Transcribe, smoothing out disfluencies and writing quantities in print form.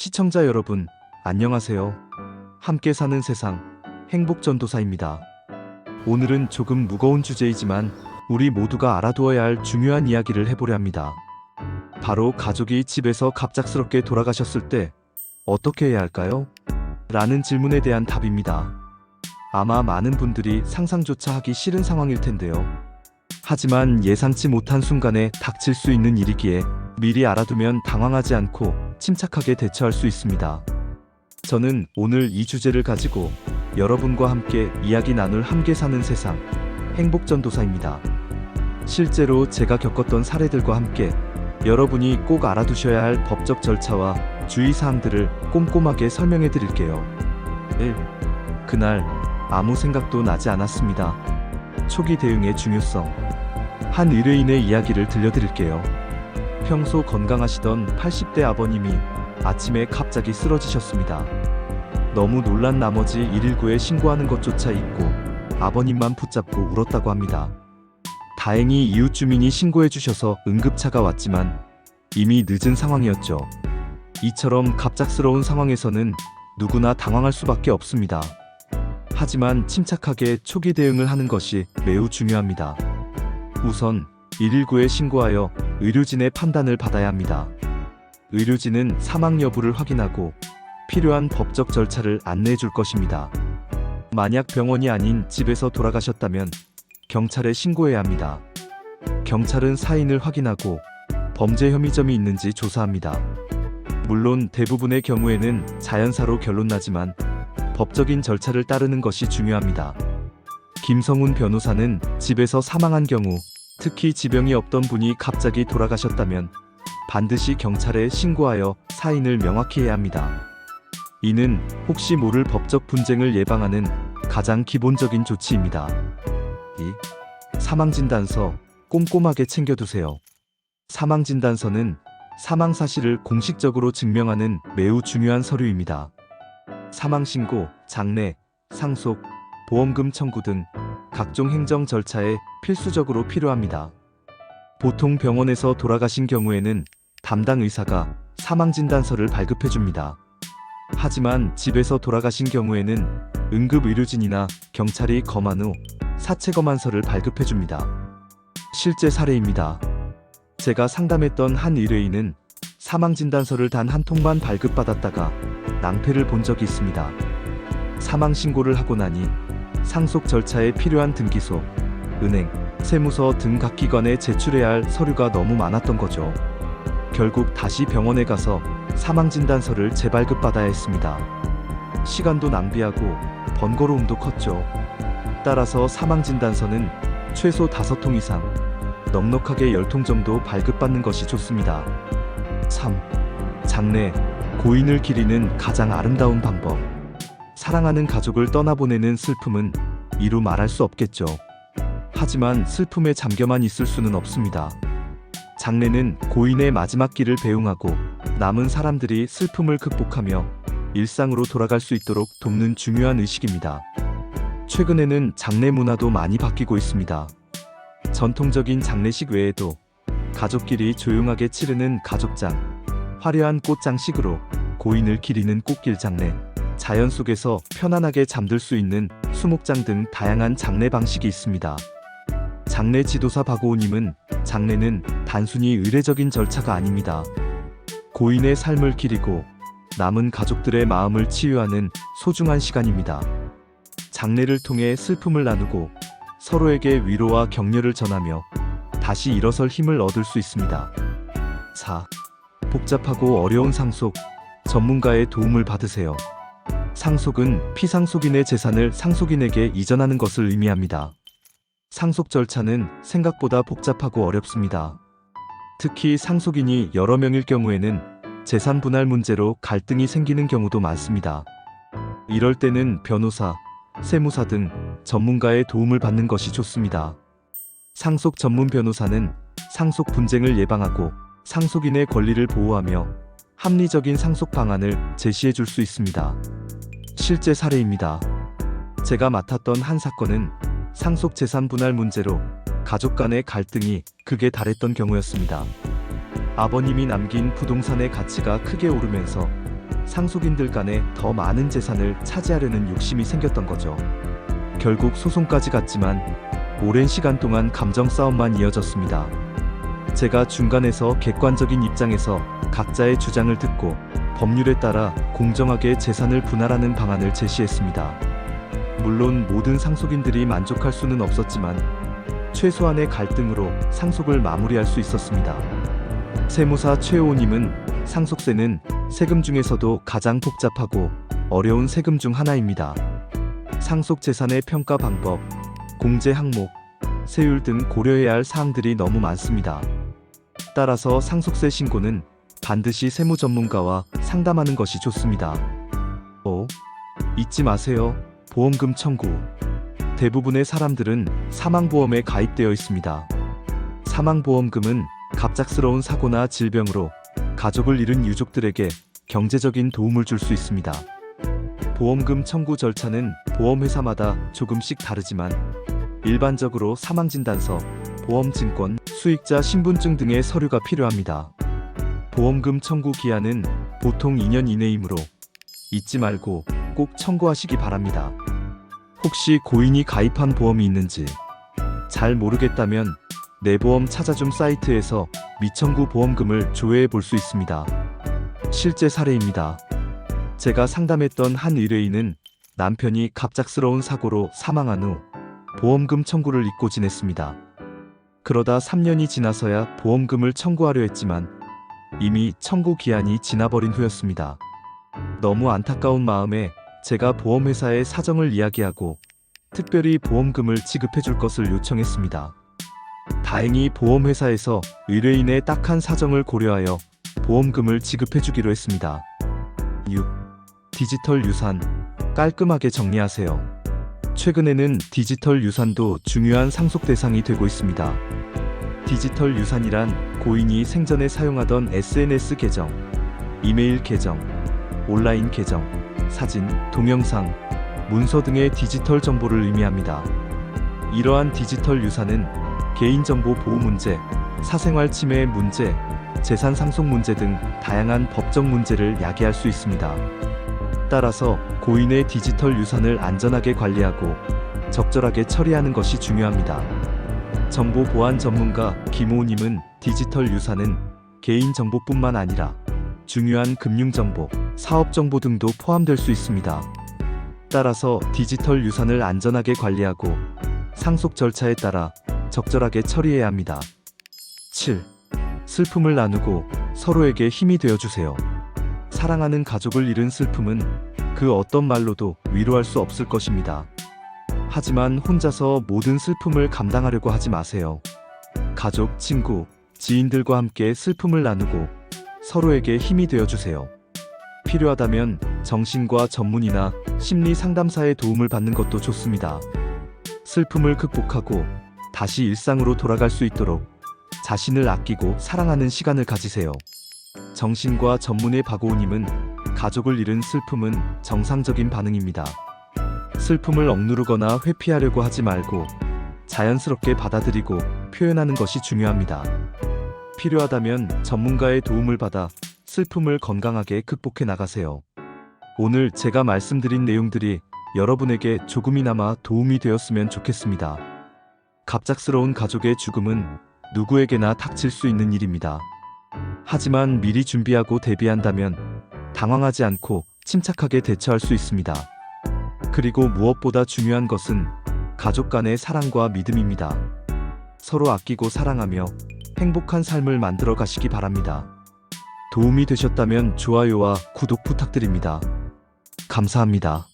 시청자 여러분, 안녕하세요. 함께 사는 세상, 행복전도사입니다. 오늘은 조금 무거운 주제이지만 우리 모두가 알아두어야 할 중요한 이야기를 해보려 합니다. 바로 가족이 집에서 갑작스럽게 돌아가셨을 때 어떻게 해야 할까요? 라는 질문에 대한 답입니다. 아마 많은 분들이 상상조차 하기 싫은 상황일 텐데요. 하지만 예상치 못한 순간에 닥칠 수 있는 일이기에 미리 알아두면 당황하지 않고 침착하게 대처할 수 있습니다. 저는 오늘 이 주제를 가지고 여러분과 함께 이야기 나눌 함께 사는 세상, 행복전도사입니다. 실제로 제가 겪었던 사례들과 함께 여러분이 꼭 알아두셔야 할 법적 절차와 주의사항들을 꼼꼼하게 설명해 드릴게요. 1. 그날 아무 생각도 나지 않았습니다. 초기 대응의 중요성. 한 의뢰인의 이야기를 들려드릴게요. 평소 건강하시던 80대 아버님이 아침에 갑자기 쓰러지셨습니다. 너무 놀란 나머지 119에 신고하는 것조차 잊고 아버님만 붙잡고 울었다고 합니다. 다행히 이웃 주민이 신고해 주셔서 응급차가 왔지만 이미 늦은 상황이었죠. 이처럼 갑작스러운 상황에서는 누구나 당황할 수밖에 없습니다. 하지만 침착하게 초기 대응을 하는 것이 매우 중요합니다. 우선 119에 신고하여 의료진의 판단을 받아야 합니다. 의료진은 사망 여부를 확인하고 필요한 법적 절차를 안내해 줄 것입니다. 만약 병원이 아닌 집에서 돌아가셨다면 경찰에 신고해야 합니다. 경찰은 사인을 확인하고 범죄 혐의점이 있는지 조사합니다. 물론 대부분의 경우에는 자연사로 결론나지만 법적인 절차를 따르는 것이 중요합니다. 김성훈 변호사는 집에서 사망한 경우, 특히 지병이 없던 분이 갑자기 돌아가셨다면 반드시 경찰에 신고하여 사인을 명확히 해야 합니다. 이는 혹시 모를 법적 분쟁을 예방하는 가장 기본적인 조치입니다. 2. 사망진단서 꼼꼼하게 챙겨두세요. 사망진단서는 사망 사실을 공식적으로 증명하는 매우 중요한 서류입니다. 사망신고, 장례, 상속, 보험금 청구 등 각종 행정 절차에 필수적으로 필요합니다. 보통 병원에서 돌아가신 경우에는 담당 의사가 사망진단서를 발급해줍니다. 하지만 집에서 돌아가신 경우에는 응급의료진이나 경찰이 검안 후 사체검안서를 발급해줍니다. 실제 사례입니다. 제가 상담했던 한 의뢰인은 사망진단서를 단 한 통만 발급받았다가 낭패를 본 적이 있습니다. 사망신고를 하고 나니 상속 절차에 필요한 등기소, 은행, 세무서 등 각 기관에 제출해야 할 서류가 너무 많았던 거죠. 결국 다시 병원에 가서 사망진단서를 재발급받아야 했습니다. 시간도 낭비하고 번거로움도 컸죠. 따라서 사망진단서는 최소 5통 이상, 넉넉하게 10통 정도 발급받는 것이 좋습니다. 3. 장례, 고인을 기리는 가장 아름다운 방법. 사랑하는 가족을 떠나보내는 슬픔은 이루 말할 수 없겠죠. 하지만 슬픔에 잠겨만 있을 수는 없습니다. 장례는 고인의 마지막 길을 배웅하고 남은 사람들이 슬픔을 극복하며 일상으로 돌아갈 수 있도록 돕는 중요한 의식입니다. 최근에는 장례 문화도 많이 바뀌고 있습니다. 전통적인 장례식 외에도 가족끼리 조용하게 치르는 가족장, 화려한 꽃장식으로 고인을 기리는 꽃길 장례, 자연 속에서 편안하게 잠들 수 있는 수목장 등 다양한 장례 방식이 있습니다. 장례 지도사 박오우님은 장례는 단순히 의례적인 절차가 아닙니다. 고인의 삶을 기리고 남은 가족들의 마음을 치유하는 소중한 시간입니다. 장례를 통해 슬픔을 나누고 서로에게 위로와 격려를 전하며 다시 일어설 힘을 얻을 수 있습니다. 4. 복잡하고 어려운 상속, 전문가의 도움을 받으세요. 상속은 피상속인의 재산을 상속인에게 이전하는 것을 의미합니다. 상속 절차는 생각보다 복잡하고 어렵습니다. 특히 상속인이 여러 명일 경우에는 재산 분할 문제로 갈등이 생기는 경우도 많습니다. 이럴 때는 변호사, 세무사 등 전문가의 도움을 받는 것이 좋습니다. 상속 전문 변호사는 상속 분쟁을 예방하고 상속인의 권리를 보호하며 합리적인 상속 방안을 제시해 줄 수 있습니다. 실제 사례입니다. 제가 맡았던 한 사건은 상속 재산 분할 문제로 가족 간의 갈등이 극에 달했던 경우였습니다. 아버님이 남긴 부동산의 가치가 크게 오르면서 상속인들 간에 더 많은 재산을 차지하려는 욕심이 생겼던 거죠. 결국 소송까지 갔지만 오랜 시간 동안 감정 싸움만 이어졌습니다. 제가 중간에서 객관적인 입장에서 각자의 주장을 듣고 법률에 따라 공정하게 재산을 분할하는 방안을 제시했습니다. 물론 모든 상속인들이 만족할 수는 없었지만 최소한의 갈등으로 상속을 마무리할 수 있었습니다. 세무사 최호님은 상속세는 세금 중에서도 가장 복잡하고 어려운 세금 중 하나입니다. 상속 재산의 평가 방법, 공제 항목, 세율 등 고려해야 할 사항들이 너무 많습니다. 따라서 상속세 신고는 반드시 세무 전문가와 상담하는 것이 좋습니다. 잊지 마세요. 보험금 청구. 대부분의 사람들은 사망보험에 가입되어 있습니다. 사망보험금은 갑작스러운 사고나 질병으로 가족을 잃은 유족들에게 경제적인 도움을 줄 수 있습니다. 보험금 청구 절차는 보험회사마다 조금씩 다르지만 일반적으로 사망진단서, 보험증권, 수익자 신분증 등의 서류가 필요합니다. 보험금 청구 기한은 보통 2년 이내이므로 잊지 말고 꼭 청구하시기 바랍니다. 혹시 고인이 가입한 보험이 있는지 잘 모르겠다면 내보험 찾아줌 사이트에서 미청구 보험금을 조회해 볼 수 있습니다. 실제 사례입니다. 제가 상담했던 한 의뢰인은 남편이 갑작스러운 사고로 사망한 후 보험금 청구를 잊고 지냈습니다. 그러다 3년이 지나서야 보험금을 청구하려 했지만 이미 청구 기한이 지나버린 후였습니다. 너무 안타까운 마음에 제가 보험회사에 사정을 이야기하고 특별히 보험금을 지급해 줄 것을 요청했습니다. 다행히 보험회사에서 의뢰인의 딱한 사정을 고려하여 보험금을 지급해 주기로 했습니다. 6. 디지털 유산. 깔끔하게 정리하세요. 최근에는 디지털 유산도 중요한 상속 대상이 되고 있습니다. 디지털 유산이란 고인이 생전에 사용하던 SNS 계정, 이메일 계정, 온라인 계정, 사진, 동영상, 문서 등의 디지털 정보를 의미합니다. 이러한 디지털 유산은 개인정보 보호 문제, 사생활 침해 문제, 재산 상속 문제 등 다양한 법적 문제를 야기할 수 있습니다. 따라서 고인의 디지털 유산을 안전하게 관리하고 적절하게 처리하는 것이 중요합니다. 정보 보안 전문가 김호우님은 디지털 유산은 개인 정보뿐만 아니라 중요한 금융 정보, 사업 정보 등도 포함될 수 있습니다. 따라서 디지털 유산을 안전하게 관리하고 상속 절차에 따라 적절하게 처리해야 합니다. 7. 슬픔을 나누고 서로에게 힘이 되어주세요. 사랑하는 가족을 잃은 슬픔은 그 어떤 말로도 위로할 수 없을 것입니다. 하지만 혼자서 모든 슬픔을 감당하려고 하지 마세요. 가족, 친구, 지인들과 함께 슬픔을 나누고 서로에게 힘이 되어주세요. 필요하다면 정신과 전문의나 심리 상담사의 도움을 받는 것도 좋습니다. 슬픔을 극복하고 다시 일상으로 돌아갈 수 있도록 자신을 아끼고 사랑하는 시간을 가지세요. 정신과 전문의 박오우님은 가족을 잃은 슬픔은 정상적인 반응입니다. 슬픔을 억누르거나 회피하려고 하지 말고 자연스럽게 받아들이고 표현하는 것이 중요합니다. 필요하다면 전문가의 도움을 받아 슬픔을 건강하게 극복해 나가세요. 오늘 제가 말씀드린 내용들이 여러분에게 조금이나마 도움이 되었으면 좋겠습니다. 갑작스러운 가족의 죽음은 누구에게나 닥칠 수 있는 일입니다. 하지만 미리 준비하고 대비한다면 당황하지 않고 침착하게 대처할 수 있습니다. 그리고 무엇보다 중요한 것은 가족 간의 사랑과 믿음입니다. 서로 아끼고 사랑하며 행복한 삶을 만들어 가시기 바랍니다. 도움이 되셨다면 좋아요와 구독 부탁드립니다. 감사합니다.